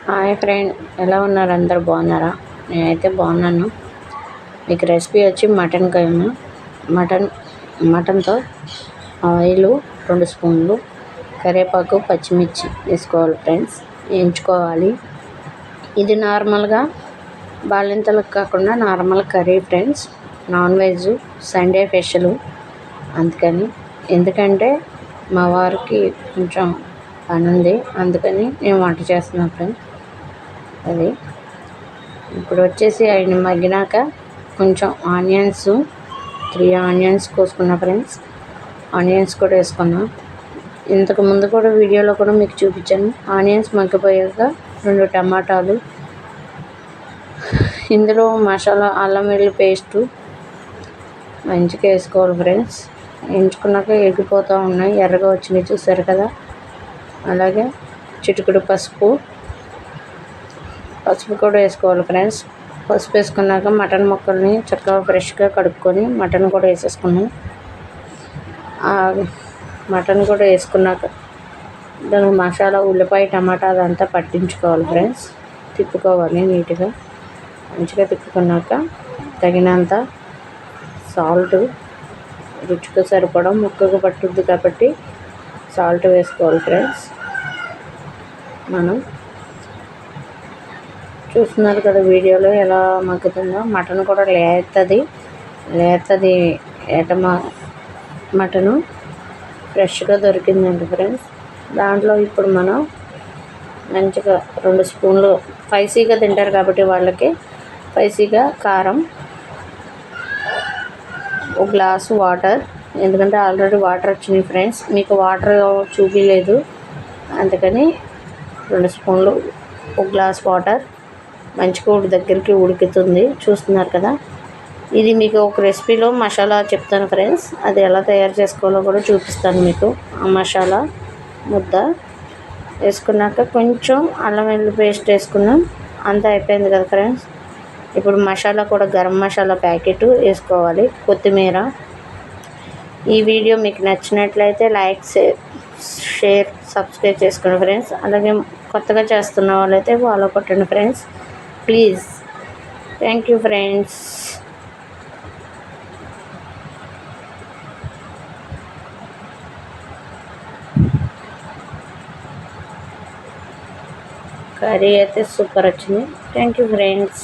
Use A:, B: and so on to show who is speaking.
A: Hi friend, ఎలా ఉన్నారు? అందరు బాగున్నారా? నేనైతే బాగున్నాను. మీకు రెసిపీ వచ్చి మటన్ కైమా. మటన్ మటన్తో ఆయిల్ 2 స్పూన్లు, కరివేపాకు, పచ్చిమిర్చి వేసుకోవాలి ఫ్రెండ్స్, వేయించుకోవాలి. ఇది నార్మల్గా బాలింతలకు కాకుండా normal curry friends. Non veg Sunday special, అందుకని ఎందుకంటే మా వారికి కొంచెం పని ఉంది, అందుకని నేను వంట చేస్తున్నాను ఫ్రెండ్స్. అది ఇప్పుడు వచ్చేసి ఆయన మగ్గినాక కొంచెం ఆనియన్స్ 3 ఆనియన్స్ కోసుకున్నా ఫ్రెండ్స్. ఆనియన్స్ కూడా వేసుకున్నా. ఇంతకు ముందు కూడా వీడియోలో కూడా మీకు చూపించాను. ఆనియన్స్ మగ్గిపోయాక 2 టమాటాలు, ఇందులో మసాలా అల్లం వెల్లుల్లి పేస్టు మంచిగా వేసుకోవాలి ఫ్రెండ్స్. ఎంచుకున్నాక ఎగిపోతూ ఉన్నాయి, ఎర్రగా వచ్చినాయి చూసారు కదా. అలాగే చిటికెడు పసుపు కూడా వేసుకోవాలి ఫ్రెండ్స్. పసుపు వేసుకున్నాక మటన్ ముక్కల్ని చక్కగా ఫ్రెష్గా కడుక్కొని మటన్ కూడా వేసేసుకున్నాం. మటన్ కూడా వేసుకున్నాక దానికి మసాలా, ఉల్లిపాయ, టమాటా అదంతా పట్టించుకోవాలి ఫ్రెండ్స్. తిప్పుకోవాలి నీట్గా. మంచిగా తిప్పుకున్నాక తగినంత సాల్ట్, రుచికి సరిపడం, ముక్కకు పట్టుద్ది కాబట్టి సాల్ట్ వేసుకోవాలి ఫ్రెండ్స్. మనం చూస్తున్నారు కదా వీడియోలో ఎలా మగ్గుతుందో. మటన్ కూడా లేతది మటను ఫ్రెష్గా దొరికిందండి ఫ్రెండ్స్. దాంట్లో ఇప్పుడు మనం మంచిగా 2 స్పూన్లు, స్పైసీగా తింటారు కాబట్టి వాళ్ళకి స్పైసీగా కారం, 1 గ్లాసు వాటర్, ఎందుకంటే ఆల్రెడీ వాటర్ వచ్చినాయి ఫ్రెండ్స్. మీకు వాటర్ చూపించలేదు, అందుకని 2 స్పూన్లు, 1 గ్లాస్ వాటర్. మంచిగా దగ్గరికి ఉడుకుతుంది, చూస్తున్నారు కదా. ఇది మీకు ఒక రెసిపీలో మసాలా చెప్తాను ఫ్రెండ్స్, అది ఎలా తయారు చేసుకోవాలో కూడా చూపిస్తాను మీకు. ఆ మసాలా ముద్ద వేసుకున్నాక కొంచెం అల్లం వెల్లుల్లి పేస్ట్ వేసుకున్నాం. అంతా అయిపోయింది కదా ఫ్రెండ్స్. ఇప్పుడు మసాలా కూడా గరం మసాలా ప్యాకెట్ వేసుకోవాలి, కొత్తిమీర. ఈ వీడియో మీకు నచ్చినట్లయితే లైక్, షేర్, సబ్స్క్రైబ్ చేసుకోండి ఫ్రెండ్స్. అలాగే కొత్తగా చేస్తున్న వాళ్ళైతే ఫాలో కొట్టండి friends please. Thank you friends. Curry అయితే సూపర్ వచ్చింది. Thank you friends.